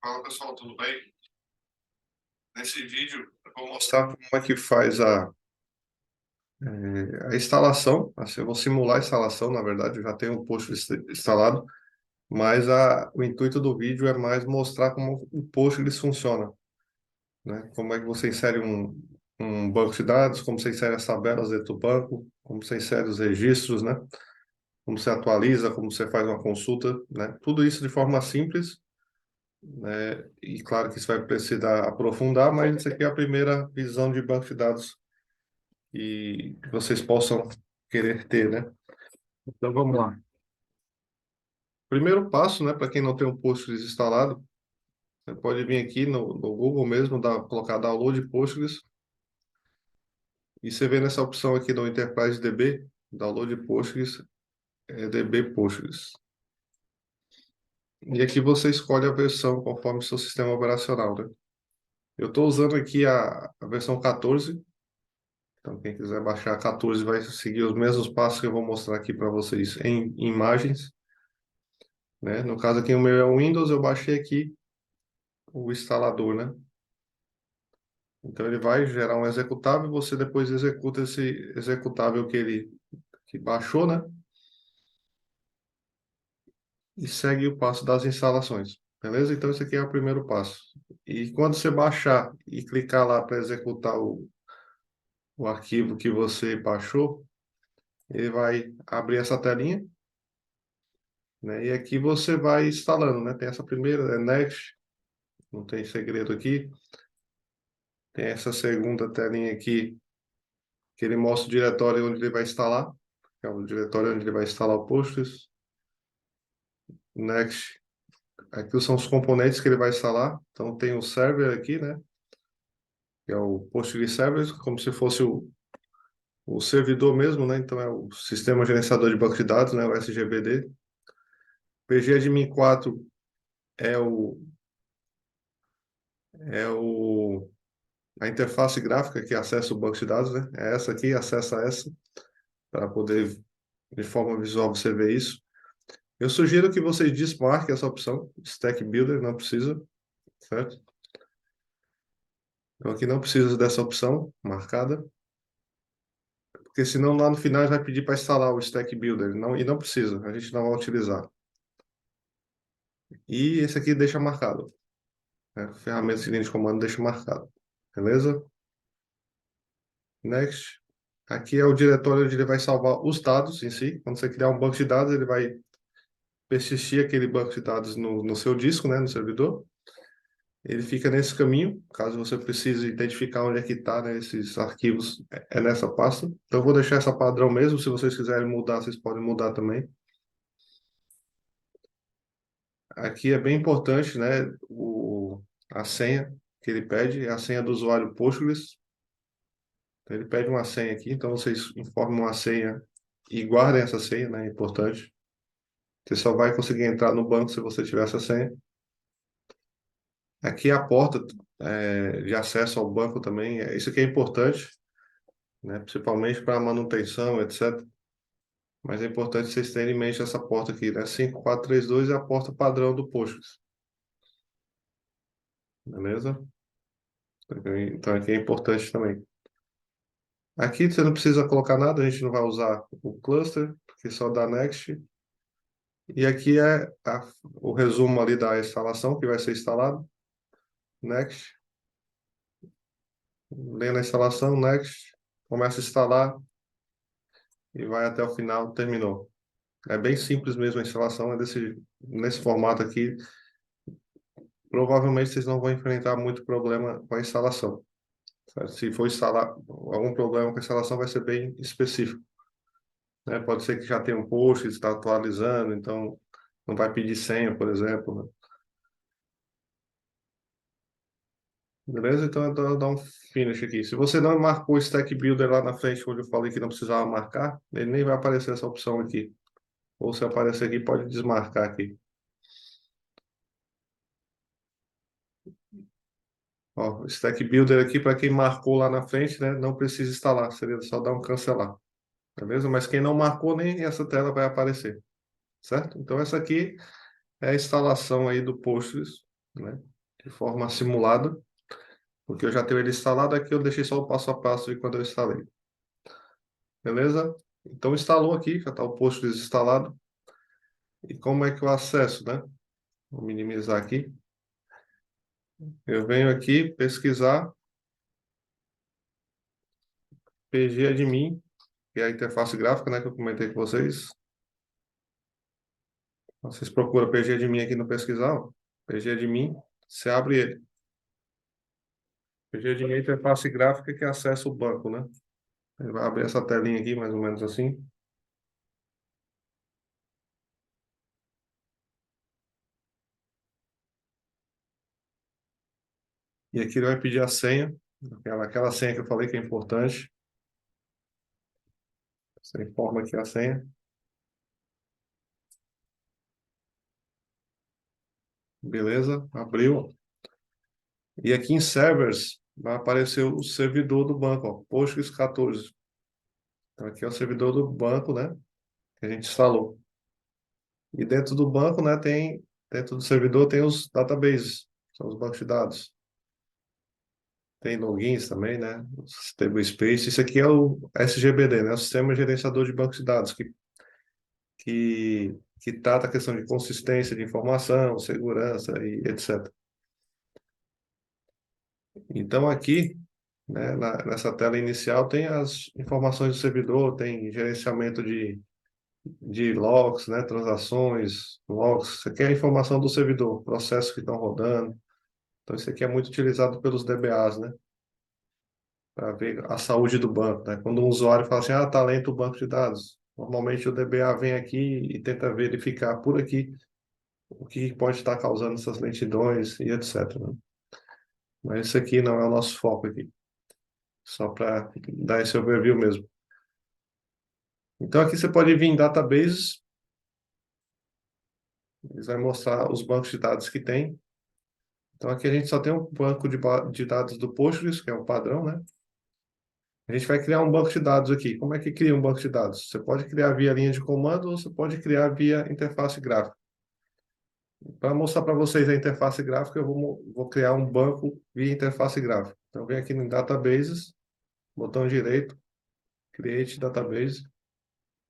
Fala pessoal, tudo bem? Nesse vídeo eu vou mostrar como é que faz a instalação. Assim, eu vou simular a instalação, na verdade, eu já tenho o post instalado, mas o intuito do vídeo é mais mostrar como o Postgres funciona, né? Como é que você insere um banco de dados, como você insere as tabelas dentro do banco, como você insere os registros, né? Como você atualiza, como você faz uma consulta, né? Tudo isso de forma simples, né? E claro que isso vai precisar aprofundar, mas isso aqui é a primeira visão de banco de dados que vocês possam querer ter, né? Então vamos lá. Primeiro passo, né, para quem não tem o Postgres instalado, você pode vir aqui no Google mesmo, colocar download Postgres, e você vê nessa opção aqui do Enterprise DB, download Postgres, DB Postgres. E aqui você escolhe a versão conforme o seu sistema operacional, né? Eu estou usando aqui a versão 14. Então, quem quiser baixar a 14 vai seguir os mesmos passos que eu vou mostrar aqui para vocês em imagens, né? No caso aqui, o meu é o Windows, eu baixei aqui o instalador, né? Então, ele vai gerar um executável e você depois executa esse executável que baixou, né? E segue o passo das instalações, beleza? Então, esse aqui é o primeiro passo. E quando você baixar e clicar lá para executar o arquivo que você baixou, ele vai abrir essa telinha, né? E aqui você vai instalando, né? Tem essa primeira, Next, não tem segredo aqui. Tem essa segunda telinha aqui, que ele mostra o diretório onde ele vai instalar, que é o diretório onde ele vai instalar o Postgres. Next, aqui são os componentes que ele vai instalar. Então tem o server aqui, né? Que é o Postgres Server, como se fosse o servidor mesmo, né? Então é o sistema gerenciador de banco de dados, né? O SGBD. PGAdmin 4 é o é o a interface gráfica que acessa o banco de dados, né? É essa aqui, acessa essa para poder de forma visual você ver isso. Eu sugiro que vocês desmarquem essa opção, Stack Builder, não precisa, certo? Então aqui não precisa dessa opção marcada, porque senão lá no final vai pedir para instalar o Stack Builder, não, e não precisa, a gente não vai utilizar. E esse aqui deixa marcado, né? Ferramenta de linha de comando deixa marcado, beleza? Next. Aqui é o diretório onde ele vai salvar os dados em si. Quando você criar um banco de dados, ele vai persistir aquele banco de dados no seu disco, né, no servidor. Ele fica nesse caminho, caso você precise identificar onde é que está, né, esses arquivos, é nessa pasta. Então, eu vou deixar essa padrão mesmo, se vocês quiserem mudar, vocês podem mudar também. Aqui é bem importante, né, a senha que ele pede, é a senha do usuário Postgres. Então, ele pede uma senha aqui, então vocês informam a senha e guardem essa senha, né, é importante. Você só vai conseguir entrar no banco se você tiver essa senha. Aqui é a porta de acesso ao banco também, isso aqui é importante, né? Principalmente para manutenção, etc. Mas é importante vocês terem em mente essa porta aqui, né? 5432 é a porta padrão do Postgres, beleza? Então aqui é importante também. Aqui você não precisa colocar nada, a gente não vai usar o cluster, porque só dá next. E aqui é o resumo ali da instalação que vai ser instalado. Next. Lendo a instalação, next. Começa a instalar e vai até o final, terminou. É bem simples mesmo a instalação, nesse formato aqui. Provavelmente vocês não vão enfrentar muito problema com a instalação, certo? Se for instalar algum problema com a instalação, vai ser bem específico, né? Pode ser que já tenha um post, está atualizando, então não vai pedir senha, por exemplo, né? Beleza? Então eu dou um finish aqui. Se você não marcou o Stack Builder lá na frente, onde eu falei que não precisava marcar, ele nem vai aparecer essa opção aqui. Ou se aparecer aqui, pode desmarcar aqui. Ó, o Stack Builder aqui, para quem marcou lá na frente, né, não precisa instalar, seria só dar um cancelar, beleza? Mas quem não marcou, nem essa tela vai aparecer, certo? Então, essa aqui é a instalação aí do Postgres, né? De forma simulada, porque eu já tenho ele instalado aqui, eu deixei só o passo a passo de quando eu instalei. Beleza? Então instalou aqui, já está o Postgres instalado. E como é que eu acesso, né? Vou minimizar aqui. Eu venho aqui pesquisar pgadmin, que é a interface gráfica, né, que eu comentei com vocês. Vocês procuram pgadmin aqui no pesquisar, ó. Pgadmin, você abre ele. Pgadmin é a interface gráfica que acessa o banco, né? Ele vai abrir essa telinha aqui, mais ou menos assim. E aqui ele vai pedir a senha, aquela senha que eu falei que é importante. Você informa aqui a senha. Beleza? Abriu. E aqui em servers vai aparecer o servidor do banco, ó, Postgres 14. Então aqui é o servidor do banco, né? Que a gente instalou. E dentro do banco, né, dentro do servidor tem os databases, são os bancos de dados. Tem logins também, né? Os tablespace. Isso aqui é o SGBD, né? O Sistema Gerenciador de Bancos de Dados, que trata a questão de consistência de informação, segurança e etc. Então aqui, né, nessa tela inicial tem as informações do servidor, tem gerenciamento de logs, né, transações, logs. Isso aqui é a informação do servidor, processos que estão rodando. Então isso aqui é muito utilizado pelos DBAs, né, para ver a saúde do banco, né? Quando um usuário fala assim, tá lento o banco de dados, normalmente o DBA vem aqui e tenta verificar por aqui o que pode estar causando essas lentidões e etc, né? Mas isso aqui não é o nosso foco aqui, só para dar esse overview mesmo. Então aqui você pode vir em databases, eles vai mostrar os bancos de dados que tem. Então aqui a gente só tem um banco de dados do Postgres, que é o padrão, né? A gente vai criar um banco de dados aqui. Como é que cria um banco de dados? Você pode criar via linha de comando ou você pode criar via interface gráfica. Para mostrar para vocês a interface gráfica, eu vou criar um banco via interface gráfica. Então, vem aqui no Databases, botão direito, Create Database,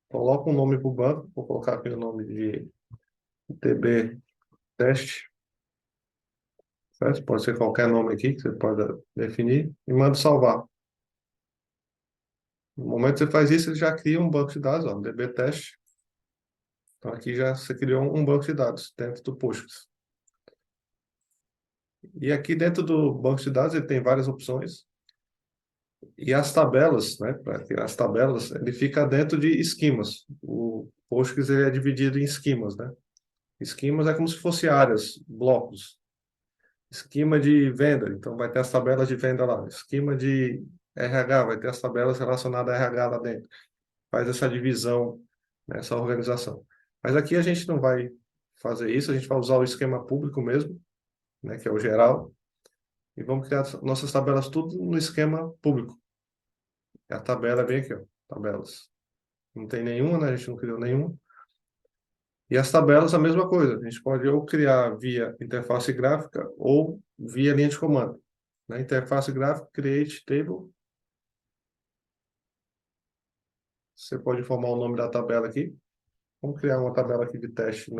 coloca um nome para o banco, vou colocar aqui o nome de TB Teste, certo? Pode ser qualquer nome aqui que você pode definir, e manda salvar. No momento que você faz isso, ele já cria um banco de dados, ó, DB Teste. Então, aqui já você criou um banco de dados dentro do Postgres. E aqui dentro do banco de dados, ele tem várias opções. E as tabelas, né, para criar as tabelas, ele fica dentro de esquemas. O Postgres ele é dividido em esquemas, né? Esquemas é como se fosse áreas, blocos. Esquema de venda, então vai ter as tabelas de venda lá. Esquema de RH, vai ter as tabelas relacionadas a RH lá dentro. Faz essa divisão, né, essa organização. Mas aqui a gente não vai fazer isso, a gente vai usar o esquema público mesmo, né, que é o geral, e vamos criar nossas tabelas tudo no esquema público. A tabela é bem aqui, ó, tabelas. Não tem nenhuma, né? A gente não criou nenhuma. E as tabelas, a mesma coisa. A gente pode ou criar via interface gráfica ou via linha de comando. Na interface gráfica, create table. Você pode informar o nome da tabela aqui. Vamos criar uma tabela aqui de teste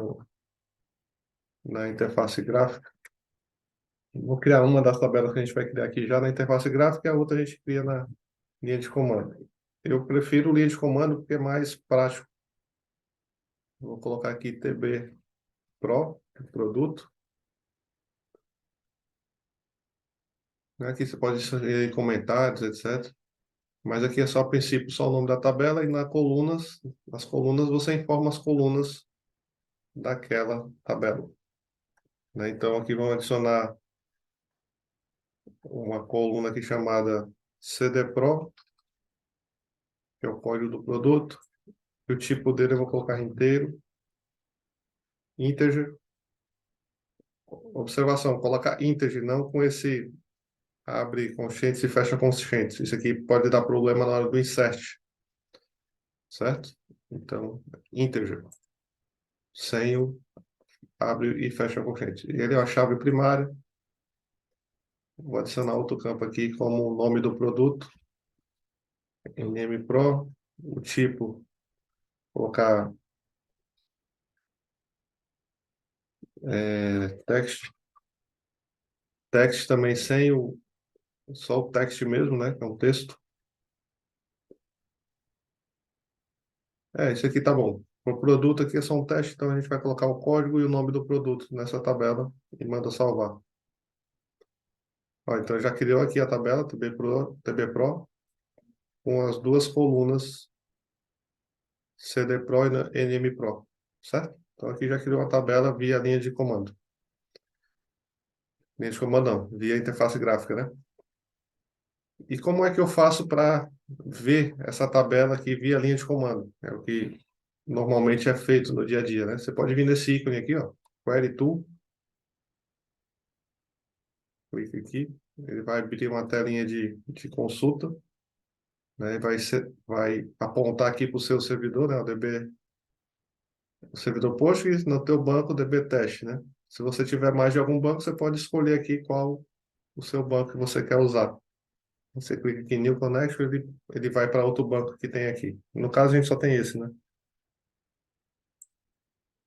na interface gráfica. Vou criar uma das tabelas que a gente vai criar aqui já na interface gráfica e a outra a gente cria na linha de comando. Eu prefiro linha de comando porque é mais prático. Vou colocar aqui TB Pro, produto. Aqui você pode inserir comentários, etc. Mas aqui é só, a princípio, só o nome da tabela e nas colunas você informa as colunas daquela tabela, né? Então aqui vamos adicionar uma coluna aqui chamada CDPRO, que é o código do produto, e o tipo dele eu vou colocar inteiro, integer. Observação, colocar integer, não com esse abre constante e fecha constante. Isso aqui pode dar problema na hora do insert, certo? Então, integer, sem o abre e fecha a corrente. E ele é a chave primária. Vou adicionar outro campo aqui como o nome do produto, NMPro, o tipo, colocar text, text também sem só o text mesmo, né? Que é um texto. Isso aqui tá bom. O produto aqui é só um teste, então a gente vai colocar o código e o nome do produto nessa tabela e manda salvar. Ó, então já criou aqui a tabela TB Pro com as duas colunas CD Pro e NM Pro, certo? Então aqui já criou a tabela via linha de comando. Linha de comando não, via interface gráfica, né? E como é que eu faço para ver essa tabela aqui via linha de comando? É o que normalmente é feito no dia a dia, né? Você pode vir nesse ícone aqui, ó, Query Tool, clica aqui, ele vai abrir uma telinha de consulta, né? Vai apontar aqui para o seu servidor, né? O servidor Postgres, no teu banco DB Test, né? Se você tiver mais de algum banco, você pode escolher aqui qual o seu banco que você quer usar. Você clica aqui em New Connection, ele vai para outro banco que tem aqui. No caso, a gente só tem esse, né?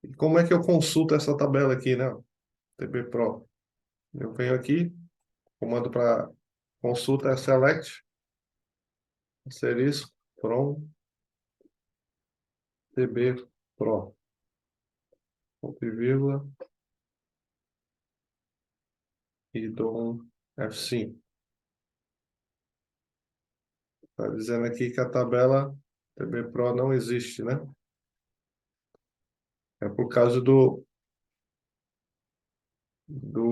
E como é que eu consulto essa tabela aqui, né? TB Pro. Eu venho aqui, comando para consulta é select, asterisco, from TB Pro, ponto e vírgula, e dou um F5. Está dizendo aqui que a tabela TB Pro não existe, né? É por causa do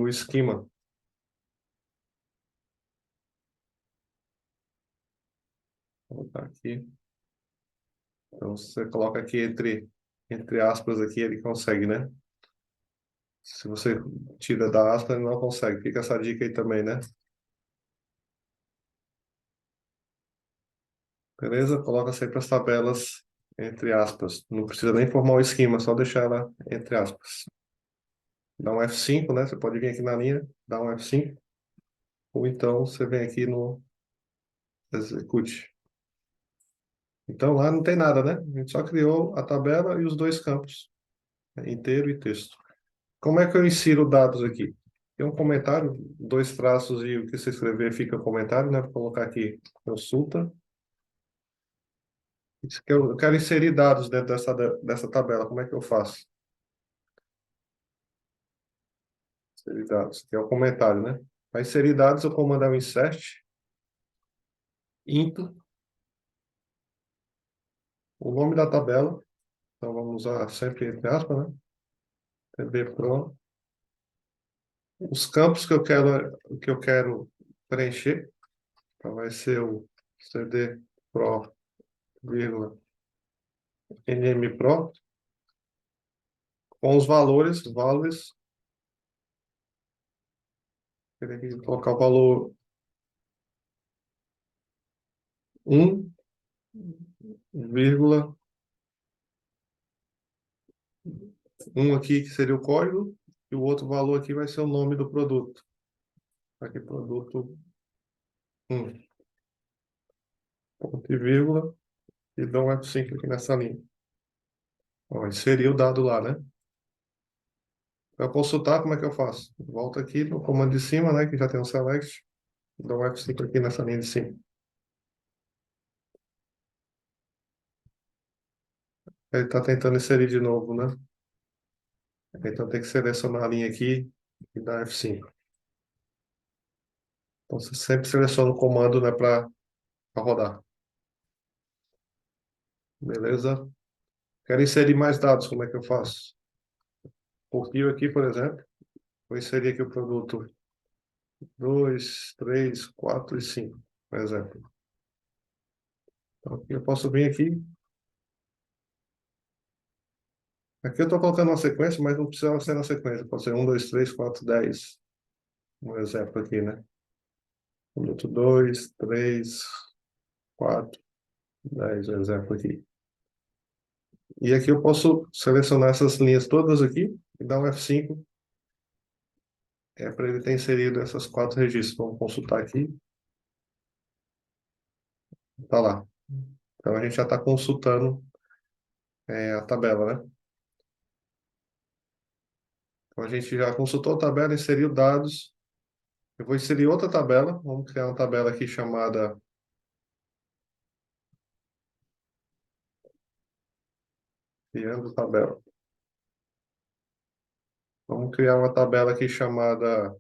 esquema. Vou botar aqui. Então, você coloca aqui entre aspas aqui, ele consegue, né? Se você tira da aspa, ele não consegue. Fica essa dica aí também, né? Beleza? Coloca sempre as tabelas entre aspas. Não precisa nem formar o esquema, só deixar ela entre aspas. Dá um F5, né? Você pode vir aqui na linha, dá um F5. Ou então você vem aqui no execute. Então lá não tem nada, né? A gente só criou a tabela e os dois campos, né? Inteiro e texto. Como é que eu insiro dados aqui? Tem um comentário, dois traços e o que você escrever fica comentário, né? Vou colocar aqui consulta. Eu quero inserir dados dentro dessa tabela. Como é que eu faço? Inserir dados, que é o comentário, né? Para inserir dados, eu comando é o insert, into, o nome da tabela. Então vamos usar sempre entre aspas, né? TB Pro. Os campos que eu quero preencher. Então vai ser o CD Pro, vírgula, NM Pro, com os valores, teria que colocar o valor 1,1 aqui, que seria o código, e o outro valor aqui vai ser o nome do produto. Aqui, produto 1, ponto e vírgula, e dá um F5 aqui nessa linha. Ó, inserir o dado lá, né? Para consultar, como é que eu faço? Volto aqui no comando de cima, né, que já tem um select, dá um F5 aqui nessa linha de cima. Ele está tentando inserir de novo, né? Então tem que selecionar a linha aqui e dar F5. Então você sempre seleciona o comando, né, para rodar. Beleza? Quero inserir mais dados, como é que eu faço? Por fio aqui, por exemplo, vou inserir aqui o produto 2, 3, 4 e 5, por exemplo. Então aqui eu posso vir aqui. Aqui eu estou colocando uma sequência, mas não precisa ser na sequência. Pode ser 1, 2, 3, 4, 10. Um exemplo aqui, né? Produto 2, 3, 4, 10. Um exemplo aqui. E aqui eu posso selecionar essas linhas todas aqui e dá um F5, para ele ter inserido essas 4 registros. Vamos consultar aqui, tá lá. Então a gente já está consultando a tabela, né? Então a gente já consultou a tabela, inseriu dados. Eu vou inserir outra tabela. Vamos criar uma tabela aqui chamada criando tabela. Vamos criar uma tabela aqui chamada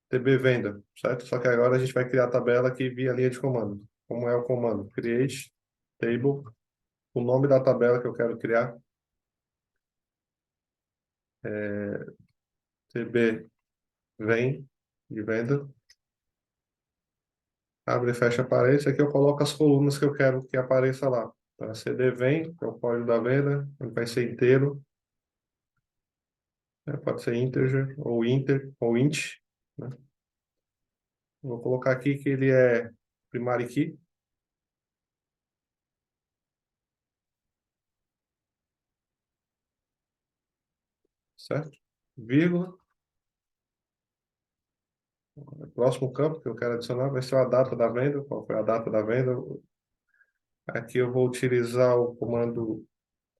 TB venda, certo? Só que agora a gente vai criar a tabela aqui via linha de comando. Como é o comando? Create table, o nome da tabela que eu quero criar, TB vem de venda, abre e fecha parênteses, aqui eu coloco as colunas que eu quero que apareça lá. Então, CD vem, que é o código da venda, ele vai ser inteiro, né? Pode ser integer, ou inter, ou int, né? Vou colocar aqui que ele é primary key, certo? Vírgula, o próximo campo que eu quero adicionar vai ser a data da venda, qual foi a data da venda. Aqui eu vou utilizar o comando,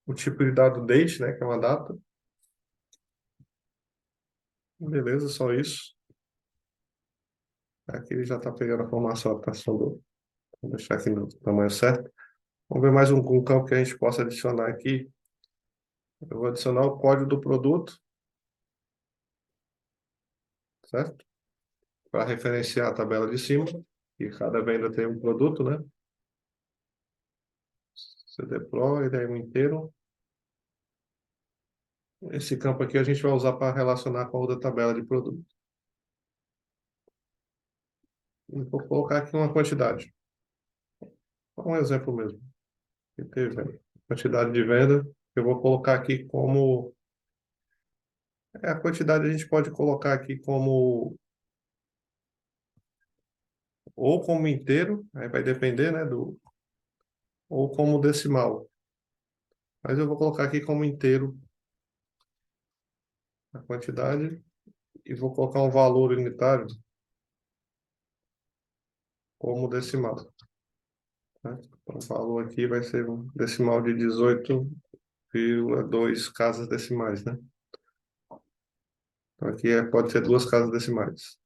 o tipo de dado date, né, que é uma data. Beleza, só isso. Aqui ele já está pegando a formatação do. Vou deixar aqui no tamanho certo. Vamos ver mais um campo que a gente possa adicionar aqui. Eu vou adicionar o código do produto, certo? Para referenciar a tabela de cima. E cada venda tem um produto, né? Você deploy, ele é um inteiro. Esse campo aqui a gente vai usar para relacionar com a outra tabela de produto. E vou colocar aqui uma quantidade. Um exemplo mesmo. Que teve quantidade de venda. Eu vou colocar aqui como. A quantidade a gente pode colocar aqui como. Ou como inteiro, aí vai depender, né? Ou como decimal. Mas eu vou colocar aqui como inteiro a quantidade e vou colocar um valor unitário como decimal. Né? Então, o valor aqui vai ser um decimal de 18,2 casas decimais, né? Então, aqui pode ser 2 casas decimais.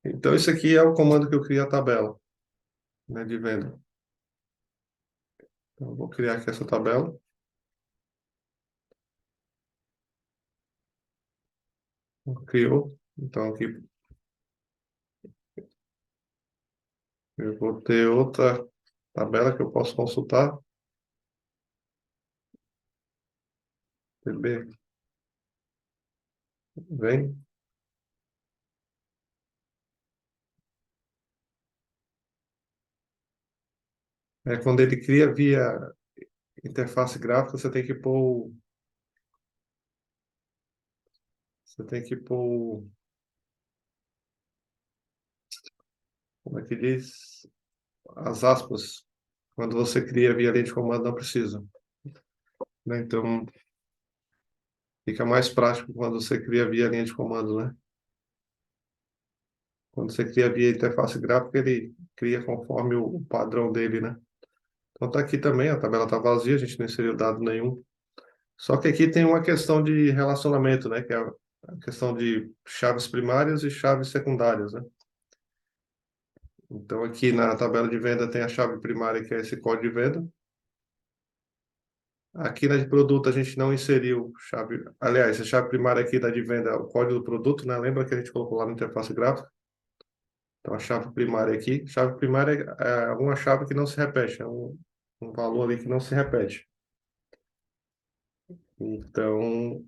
Então, isso aqui é o comando que eu crio a tabela, né, de venda. Então, eu vou criar aqui essa tabela. Criou. Então, aqui eu vou ter outra tabela que eu posso consultar. TB vem. Quando ele cria via interface gráfica, você tem que pôr, como é que diz? As aspas. Quando você cria via linha de comando, não precisa, né? Então, fica mais prático quando você cria via linha de comando, né? Quando você cria via interface gráfica, ele cria conforme o padrão dele, né? Então, tá aqui também, a tabela tá vazia, a gente não inseriu dado nenhum. Só que aqui tem uma questão de relacionamento, né? Que é a questão de chaves primárias e chaves secundárias, né? Então, aqui na tabela de venda tem a chave primária, que é esse código de venda. Aqui na de produto a gente não inseriu chave. Aliás, a chave primária aqui da de venda é o código do produto, né? Lembra que a gente colocou lá na interface gráfica? Então, a chave primária aqui. Chave primária é uma chave que não se repete, é um valor ali que não se repete. Então,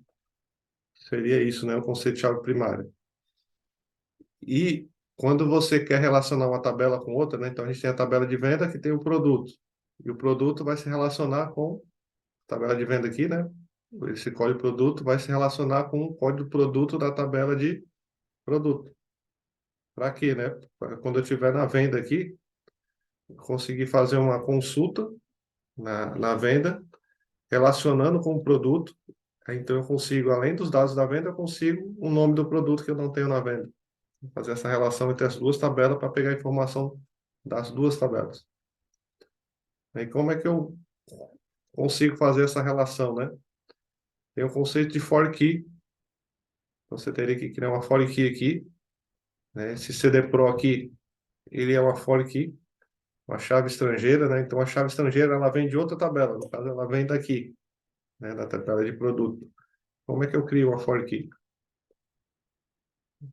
seria isso, né? O conceito de chave primária. E quando você quer relacionar uma tabela com outra, né? Então a gente tem a tabela de venda que tem o produto. E o produto vai se relacionar com a tabela de venda aqui, né? Esse código produto vai se relacionar com o código produto da tabela de produto. Para quê, né? Pra quando eu estiver na venda aqui, conseguir fazer uma consulta na venda relacionando com o produto. Então, eu consigo, além dos dados da venda, eu consigo o nome do produto que eu não tenho na venda. Fazer essa relação entre as duas tabelas para pegar a informação das duas tabelas. E como é que eu consigo fazer essa relação, né? Tem o conceito de for key. Você teria que criar uma for key aqui, né? Esse CD Pro aqui, ele é uma for key, uma chave estrangeira, né? Então, a chave estrangeira, ela vem de outra tabela. No caso, ela vem daqui, né? Da tabela de produto. Como é que eu crio uma for key? Vou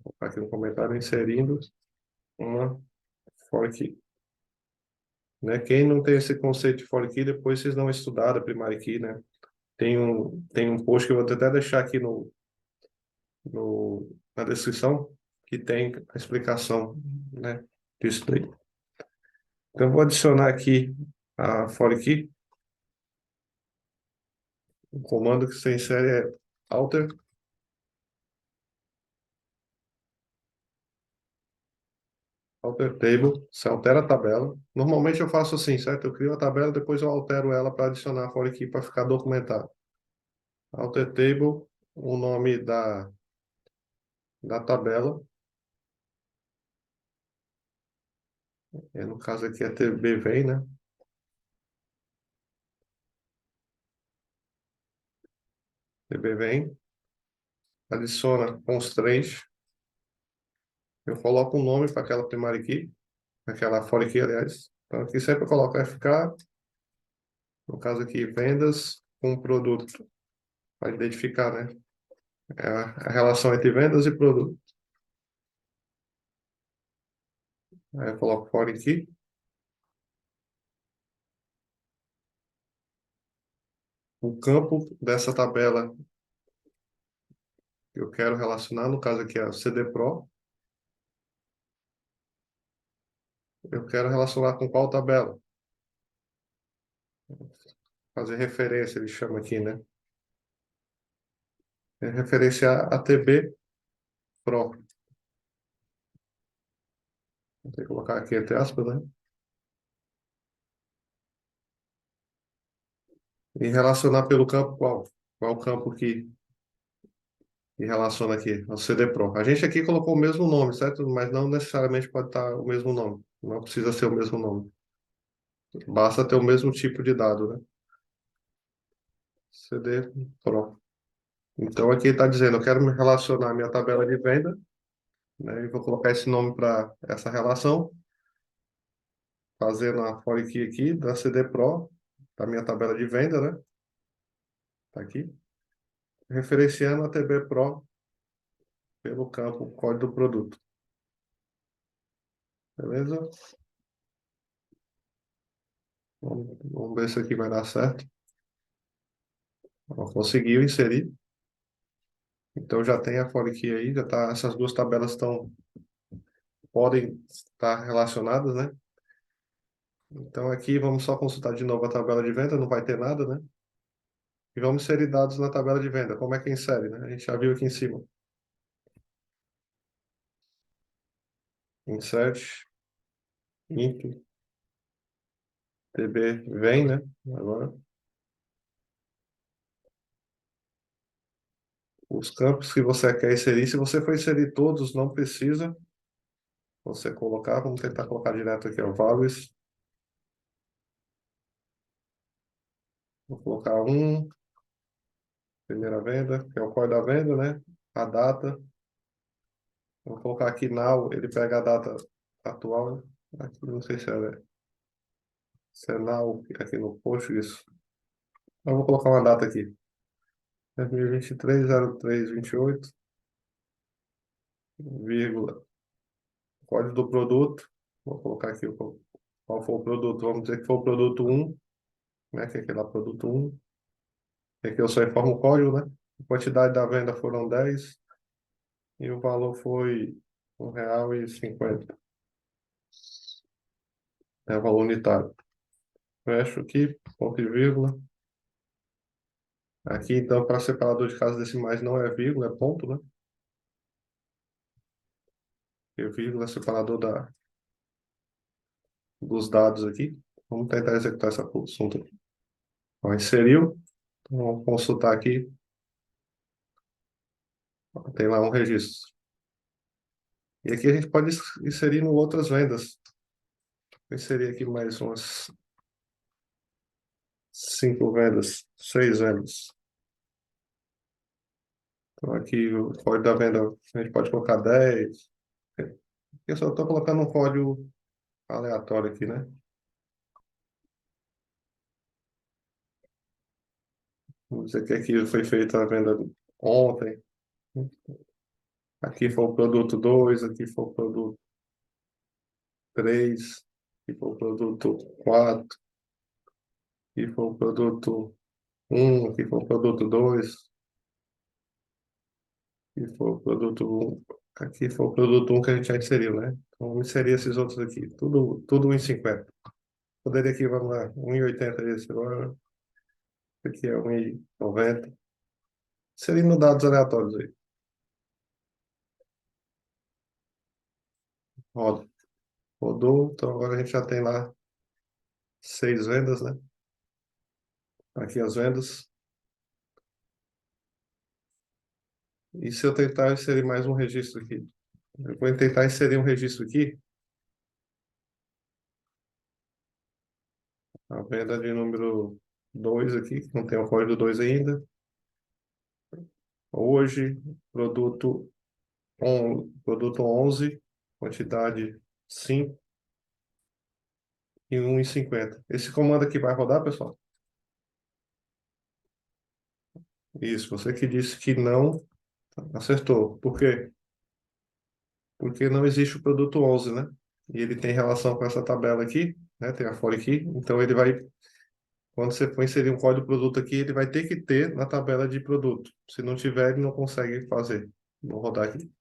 colocar aqui um comentário inserindo uma for key. Né? Quem não tem esse conceito de for key, depois vocês não estudaram a primary key, né? Tem um post que eu vou até deixar aqui na descrição, que tem a explicação, né, disso daí. Então, eu vou adicionar aqui a for key. O comando que você insere é alter table, você altera a tabela. Normalmente eu faço assim, certo? Eu crio a tabela, depois eu altero ela para adicionar a for key para ficar documentado. Alter table, o nome da tabela, no caso aqui é TB vem, né? TB vem, adiciona constraint, eu coloco um nome para aquela primária key, aquela for key, aliás. Então aqui sempre eu coloco FK, no caso aqui vendas com produto, para identificar, né? É a relação entre vendas e produto. Aí eu coloco for key, o campo dessa tabela que eu quero relacionar, no caso aqui é o CD Pro, eu quero relacionar com qual tabela? Fazer referência, ele chama aqui, né? É referenciar a TB Pro. Vou ter que colocar aqui entre aspas, né? E relacionar pelo campo qual? Qual campo que relaciona aqui? O CD Pro. A gente aqui colocou o mesmo nome, certo? Mas não necessariamente pode estar o mesmo nome. Não precisa ser o mesmo nome. Basta ter o mesmo tipo de dado, né? CD Pro. Então aqui está dizendo, eu quero me relacionar à minha tabela de venda, né? E vou colocar esse nome para essa relação, fazendo a for key aqui da CD Pro, da minha tabela de venda, né? Tá aqui. Referenciando a TB Pro pelo campo código do produto. Beleza? Vamos ver se aqui vai dar certo. Ó, conseguiu inserir. Então já tem a for key aí, já tá, essas duas tabelas podem estar relacionadas, né? Então aqui vamos só consultar de novo a tabela de venda, não vai ter nada, né? E vamos inserir dados na tabela de venda. Como é que insere, né? A gente já viu aqui em cima. Insert, int, tb vem, né? Agora, os campos que você quer inserir, se você for inserir todos, não precisa você colocar. Vamos tentar colocar direto aqui, ó, values. Vou colocar primeira venda, que é o código da venda, né? A data. Vou colocar aqui now, ele pega a data atual. Aqui, não sei se é now, aqui no post, isso. Eu vou colocar uma data aqui. 2023, 0328, vírgula, código do produto. Vou colocar aqui qual foi o produto. Vamos dizer que foi o produto um, né? Que é aquele lá, produto um. Aqui eu só informo o código, né? A quantidade da venda foram 10 e o valor foi R$ 1,50. É o valor unitário. Fecho aqui, ponto e vírgula. Aqui, então, para separador de casas decimais não é vírgula, é ponto, né? E vírgula é separador dos dados aqui. Vamos tentar executar essa consulta aqui. Ó, inseriu. Então, vamos consultar aqui. Tem lá um registro. E aqui a gente pode inserir no outras vendas. Vou inserir aqui mais umas 5 vendas, 6 vendas. Então aqui o código da venda, a gente pode colocar 10. Eu só estou colocando um código aleatório aqui, né? Vamos dizer que aqui foi feita a venda ontem. Aqui foi o produto 2, aqui foi o produto 3, aqui foi o produto 4, aqui foi o produto 1, aqui foi o produto 2, aqui foi o produto 1, aqui foi o produto 1 que a gente já inseriu, né? Então vamos inserir esses outros aqui, tudo 1,50. Poderia aqui, vamos lá, 1,80 esse agora, esse aqui é 1,90. Inserindo dados aleatórios aí. Roda. Rodou, então agora a gente já tem lá 6 vendas, né? Aqui as vendas. E se eu tentar inserir mais um registro aqui? Eu vou tentar inserir um registro aqui, a venda de número 2 aqui, que não tem o código 2 ainda. Hoje, produto 11, quantidade 5 e 1,50. Esse comando aqui vai rodar, pessoal? Isso, você que disse que não acertou. Por quê? Porque não existe o produto 11, né? E ele tem relação com essa tabela aqui, né? Tem a folha aqui. Então ele vai, quando você for inserir um código produto aqui, ele vai ter que ter na tabela de produto. Se não tiver, ele não consegue fazer. Vou rodar aqui.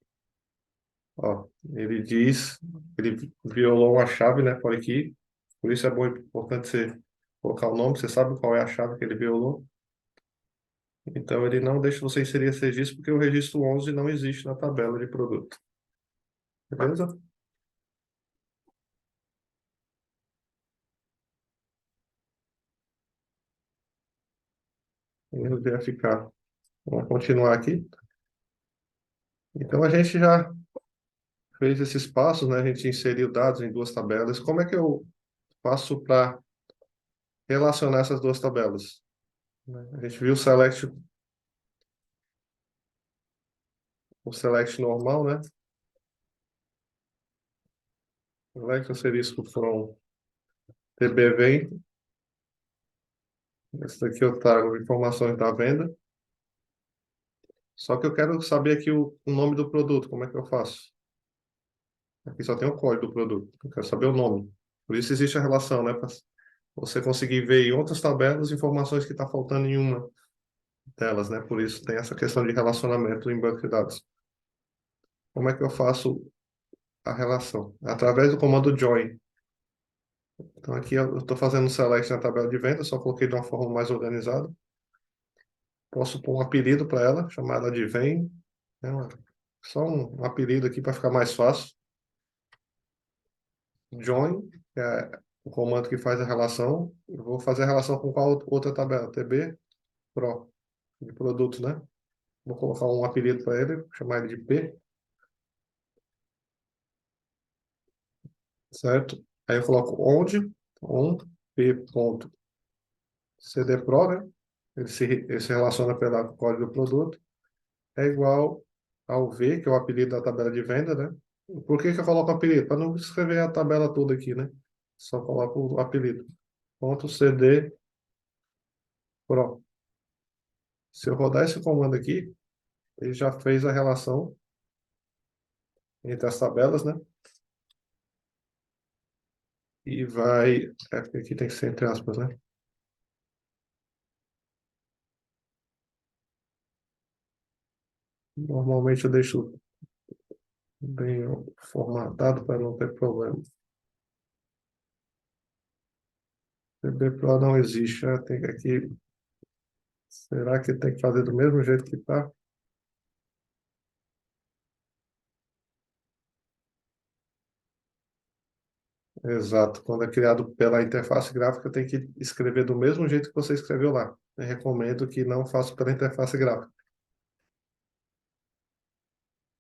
Ó, ele diz, ele violou uma chave, né? Folha aqui. Por isso é bom, importante você colocar o nome. Você sabe qual é a chave que ele violou. Então ele não deixa você inserir esse registro porque o registro 11 não existe na tabela de produto. Beleza? Erro verificar. Vamos continuar aqui. Então, a gente já fez esses passos, né? A gente inseriu dados em duas tabelas. Como é que eu faço para relacionar essas duas tabelas? Né? A gente viu o select normal, né? Select asterisco from TB vem. Esse daqui eu trago informações da venda. Só que eu quero saber aqui o nome do produto. Como é que eu faço? Aqui só tem o código do produto. Eu quero saber o nome. Por isso existe a relação, né? Para você conseguir ver em outras tabelas informações que está faltando em uma delas, né? Por isso tem essa questão de relacionamento em banco de dados. Como é que eu faço a relação? Através do comando join. Então aqui eu estou fazendo um select na tabela de venda, só coloquei de uma forma mais organizada. Posso pôr um apelido para ela, chamar ela de vem, né? Só um apelido aqui para ficar mais fácil. Join, que é o comando que faz a relação. Eu vou fazer a relação com qual outra tabela? TB Pro, de produtos, né? Vou colocar um apelido para ele, chamar ele de P, certo? Aí eu coloco on p.cdpro, né? Ele se relaciona pelo código do produto, é igual ao V, que é o apelido da tabela de venda, né? Por que que eu coloco apelido? Para não escrever a tabela toda aqui, né? Só coloco o apelido. Ponto .cd pro. Se eu rodar esse comando aqui, ele já fez a relação entre as tabelas, né? E vai. Porque aqui tem que ser entre aspas, né? Normalmente eu deixo bem formatado para não ter problema. CB Pro não existe, né? Tem que aqui. Será que tem que fazer do mesmo jeito que está? Exato. Quando é criado pela interface gráfica, tem que escrever do mesmo jeito que você escreveu lá. Eu recomendo que não faça pela interface gráfica.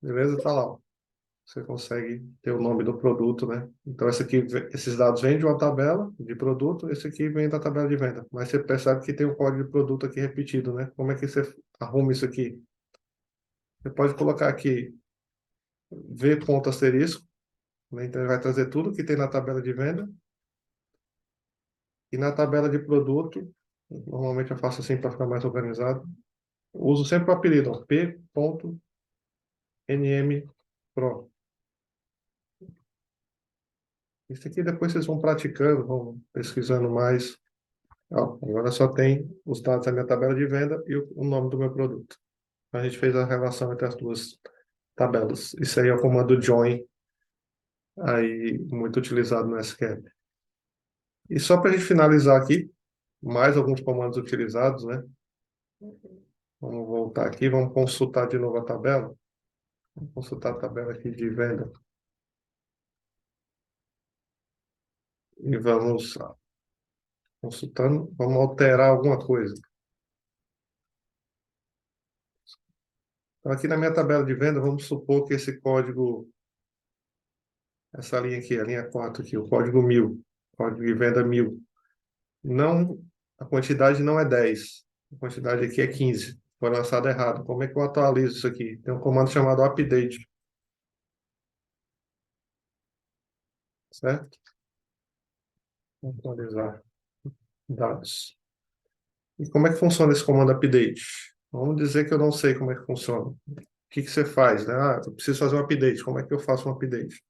Beleza? Tá lá, ó. Você consegue ter o nome do produto, né? Então, esses dados vêm de uma tabela de produto, esse aqui vem da tabela de venda. Mas você percebe que tem o código de produto aqui repetido, né? Como é que você arruma isso aqui? Você pode colocar aqui V ponto asterisco, né? Então, ele vai trazer tudo que tem na tabela de venda. E na tabela de produto, normalmente eu faço assim para ficar mais organizado. Uso sempre o apelido, ó, P.NM Pro. Isso aqui depois vocês vão praticando, vão pesquisando mais. Ó, agora só tem os dados da minha tabela de venda e o nome do meu produto. A gente fez a relação entre as duas tabelas. Isso aí é o comando join, aí muito utilizado no SQL. E só para a gente finalizar aqui, mais alguns comandos utilizados, né? Vamos voltar aqui, vamos consultar de novo a tabela. Vamos consultar a tabela aqui de venda e vamos consultando, vamos alterar alguma coisa. Então, aqui na minha tabela de venda, vamos supor que esse código, essa linha aqui, a linha 4 aqui, o código 1000, código de venda 1000. Não, a quantidade não é 10, a quantidade aqui é 15. Foi lançado errado. Como é que eu atualizo isso aqui? Tem um comando chamado update, certo? Vou atualizar dados. E como é que funciona esse comando update? Vamos dizer que eu não sei como é que funciona. O que que você faz, né? Ah, eu preciso fazer um update. Como é que eu faço um update?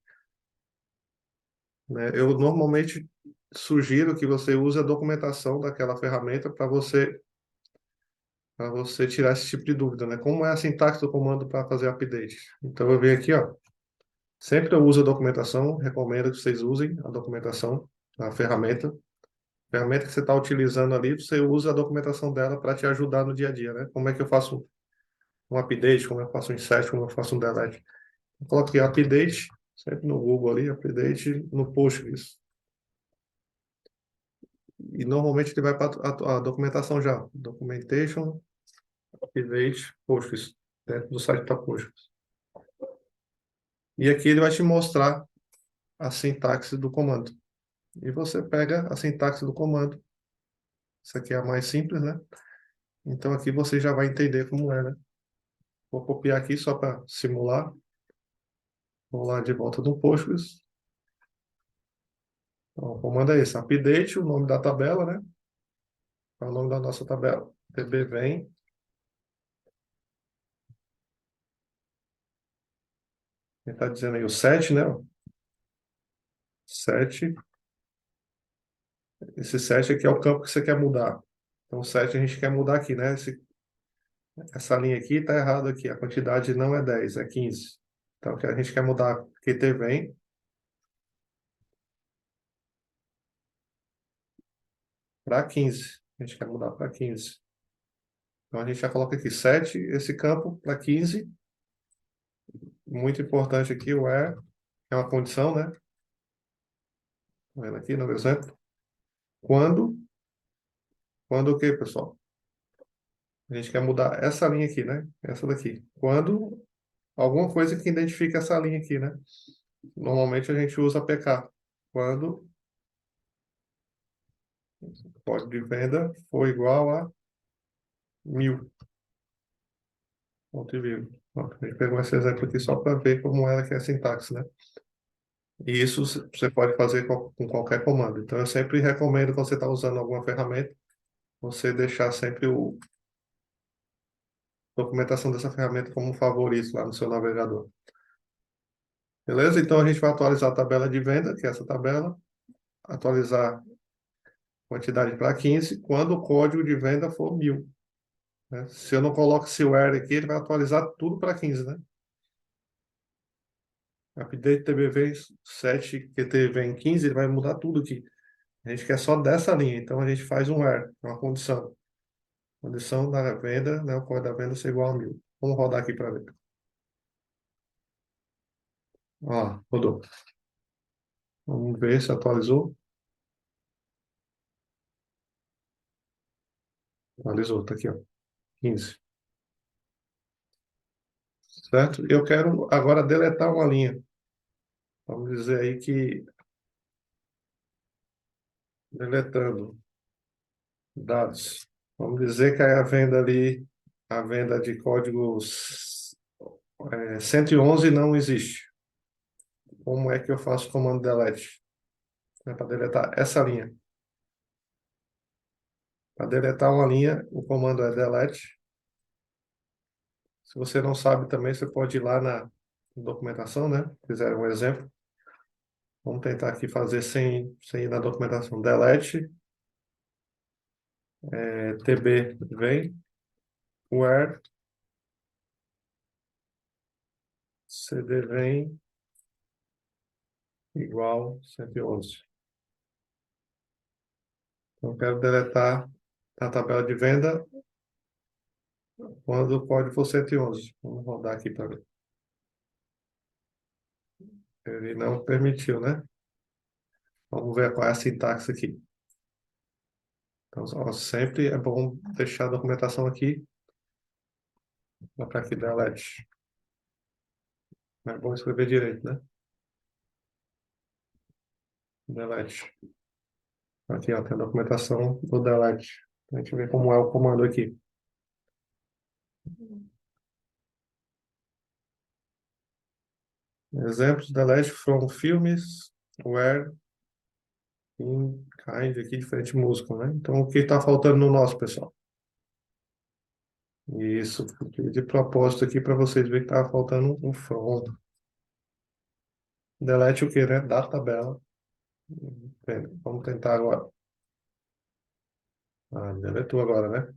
Né? Eu normalmente sugiro que você use a documentação daquela ferramenta para você tirar esse tipo de dúvida, né? Como é a sintaxe do comando para fazer update? Então eu venho aqui, ó. Sempre eu uso a documentação, recomendo que vocês usem a documentação, a ferramenta. A ferramenta que você está utilizando ali, você usa a documentação dela para te ajudar no dia a dia, né? Como é que eu faço um update, como eu faço um insert, como eu faço um delete. Eu coloco aqui update, sempre no Google ali, update no Postgres. E normalmente ele vai para a documentação já. Documentation, update, Postgres, dentro do site da Postgres. E aqui ele vai te mostrar a sintaxe do comando. E você pega a sintaxe do comando. Isso aqui é a mais simples, né? Então aqui você já vai entender como é, né? Vou copiar aqui só para simular. Vou lá de volta do Postgres. Então, o comando é esse, update, o nome da tabela, né? É o nome da nossa tabela. DB vem. Ele está dizendo aí o set, né? Set. Esse set aqui é o campo que você quer mudar. Então, o set a gente quer mudar aqui, né? Essa linha aqui está errada aqui. A quantidade não é 10, é 15. Então, que a gente quer mudar QT vem para 15. A gente quer mudar para 15. Então, a gente já coloca aqui set, esse campo para 15. Muito importante aqui o where, é uma condição, né? Tá vendo aqui no exemplo? Quando, quando o quê, pessoal? A gente quer mudar essa linha aqui, né? Essa daqui. Quando alguma coisa que identifica essa linha aqui, né? Normalmente a gente usa PK. Quando o código de venda for igual a 1000. Ponto e vírgula. Ó, a gente pegou esse exemplo aqui só para ver como é que é a sintaxe, né? E isso você pode fazer com qualquer comando. Então eu sempre recomendo, quando você está usando alguma ferramenta, você deixar sempre a documentação dessa ferramenta como favorito lá no seu navegador. Beleza? Então a gente vai atualizar a tabela de venda, que é essa tabela, atualizar quantidade para 15 quando o código de venda for 1000. Né? Se eu não coloco esse where aqui, ele vai atualizar tudo para 15, né? Update TBV 7, QTV em 15, ele vai mudar tudo aqui. A gente quer só dessa linha, então a gente faz um where, uma condição. Condição da venda, né? O código da venda ser igual a 1000. Vamos rodar aqui para ver. Ó, rodou. Vamos ver se atualizou. Atualizou, tá aqui, ó. 15. Certo? Eu quero agora deletar uma linha. Vamos dizer aí que deletando dados. Vamos dizer que a venda ali, a venda de códigos 111 não existe. Como é que eu faço o comando delete? É para deletar essa linha. Para deletar uma linha, o comando é delete. Se você não sabe também, você pode ir lá na documentação, né? Fizer um exemplo. Vamos tentar aqui fazer sem ir na documentação. Delete, tb vem, where, cd vem igual 111. Então, eu quero deletar a tabela de venda quando o código for 111. Vamos rodar aqui para ver. Ele não permitiu, né? Vamos ver qual é a sintaxe aqui. Então, ó, sempre é bom deixar a documentação aqui, para aqui delete. É bom escrever direito, né? Delete. Aqui, ó, tem a documentação do delete. A gente vê como é o comando aqui. Exemplos, delete from filmes, where, in, kind, aqui, diferente música, né? Então, o que está faltando no nosso, pessoal? Isso, de propósito aqui para vocês verem que estava faltando um from. Delete o quê, né? Da tabela. Vamos tentar agora. Ah, deletou agora, né?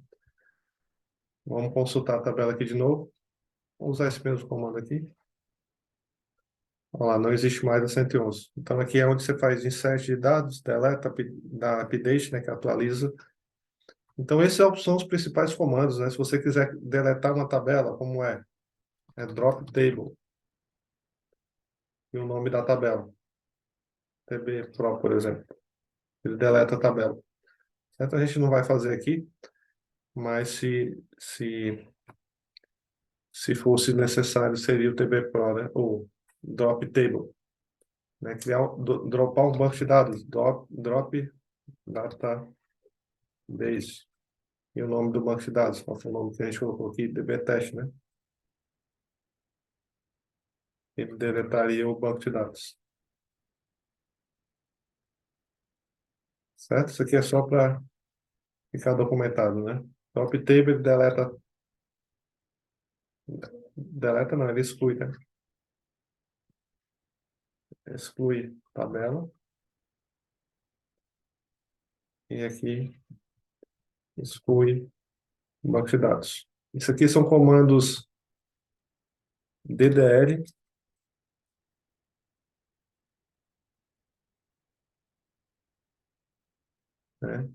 Vamos consultar a tabela aqui de novo. Vamos usar esse mesmo comando aqui. Olha lá, não existe mais a 111. Então, aqui é onde você faz insert de dados, deleta, dá update, né, que atualiza. Então, esses são os principais comandos, né? Se você quiser deletar uma tabela, como é drop table, e o nome da tabela, TB Pro, por exemplo. Ele deleta a tabela. Certo? A gente não vai fazer aqui, mas se fosse necessário, seria o TB Pro, né? Ou drop table, né? Dropar um banco de dados, drop database. E o nome do banco de dados, qual foi o nome que a gente colocou aqui? DBTest, né? Ele deletaria o banco de dados. Certo? Isso aqui é só para ficar documentado, né? Top table deleta não, ele exclui, né? Exclui tabela. E aqui exclui banco de dados. Isso aqui são comandos DDL, né?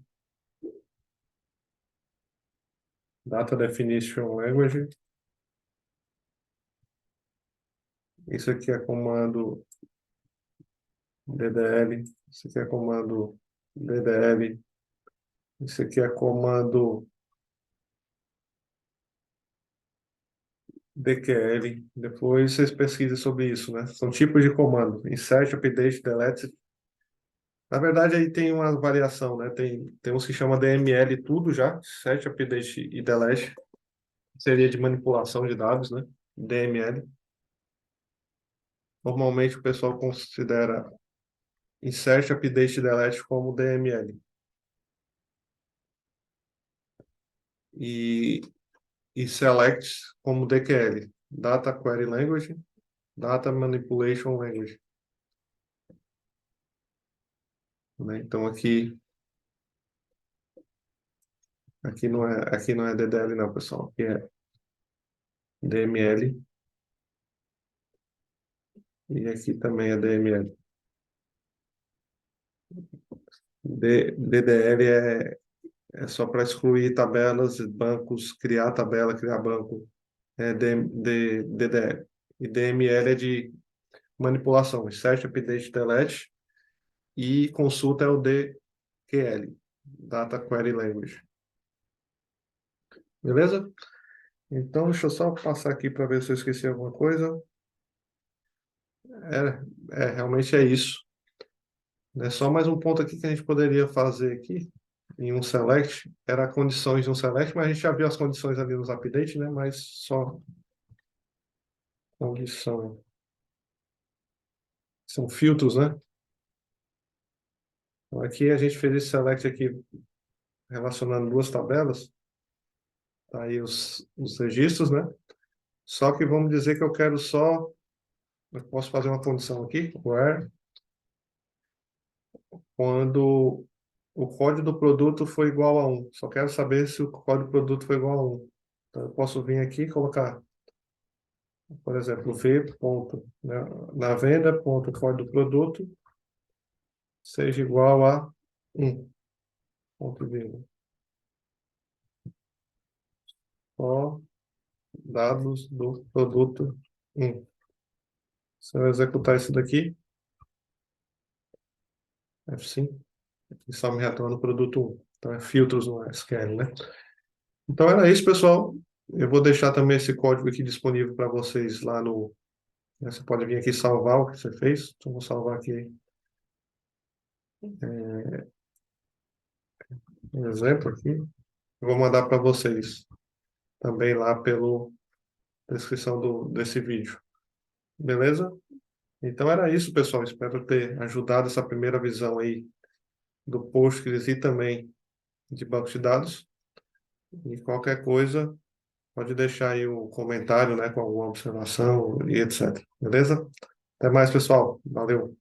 Data Definition Language. Isso aqui é comando DDL. Isso aqui é comando DDL. Isso aqui é comando DQL. Depois vocês pesquisem sobre isso, né? São tipos de comando. Insert, update, delete. Na verdade, aí tem uma variação, né? Tem uns que chama DML tudo já. Insert, update e delete. Seria de manipulação de dados, né? DML. Normalmente o pessoal considera insert, update e delete como DML. E, e select como DQL. Data Query Language, Data Manipulation Language. Né? Então aqui não é DDL não, pessoal. Aqui é DML e aqui também é DML. DDL é só para excluir tabelas, bancos, criar tabela, criar banco. É DDL. E DML é de manipulação, insert, update, delete. e consulta é o DQL, Data Query Language. Beleza? Então, deixa eu só passar aqui para ver se eu esqueci alguma coisa. Realmente é isso. É só mais um ponto aqui que a gente poderia fazer aqui em um select, era condições de um select, mas a gente já viu as condições ali nos updates, né? Mas só condição. São filtros, né? Então aqui a gente fez esse select aqui relacionando duas tabelas, tá aí os registros, né? Só que vamos dizer que eu quero só, eu posso fazer uma condição aqui, where, quando o código do produto foi igual a 1. Só quero saber se o código do produto foi igual a 1. Então eu posso vir aqui e colocar, por exemplo, v ponto, né, na venda, ponto, código do produto seja igual a 1. Ponto vírgula. Só dados do produto 1. Se eu executar isso daqui, F5, ele só me retorna o produto 1. Então é filtros no SQL, né? Então era isso, pessoal. Eu vou deixar também esse código aqui disponível para vocês lá no. Né, você pode vir aqui salvar o que você fez. Então vou salvar aqui um exemplo aqui. Eu vou mandar para vocês também lá pela descrição desse vídeo. Beleza? Então era isso, pessoal. Espero ter ajudado essa primeira visão aí do Postgres e também de banco de dados. E qualquer coisa, pode deixar aí o comentário, né, com alguma observação e etc. Beleza? Até mais, pessoal. Valeu.